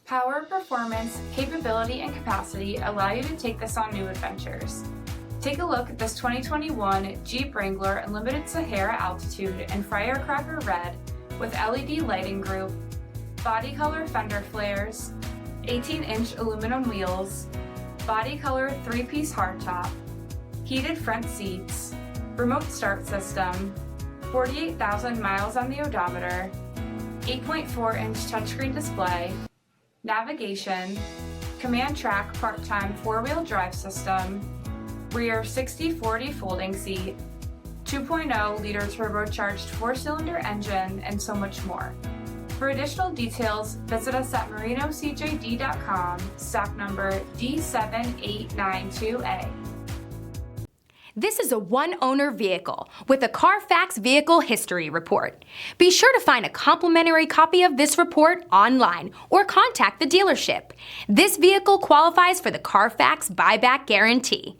Power, performance, capability, and capacity allow you to take this on new adventures. Take a look at this 2021 Jeep Wrangler Unlimited Sahara Altitude in Firecracker Red with LED lighting group, body color fender flares, 18-inch aluminum wheels, body color 3-piece hardtop, heated front seats, remote start system, 48,000 miles on the odometer, 8.4-inch touchscreen display, navigation, command track part-time 4-wheel drive system, rear 60/40 folding seat, 2.0-liter turbocharged 4-cylinder engine, and so much more. For additional details, visit us at marinocjd.com, stock number D7892A. This is a one-owner vehicle with a Carfax Vehicle History Report. Be sure to find a complimentary copy of this report online or contact the dealership. This vehicle qualifies for the Carfax Buyback Guarantee.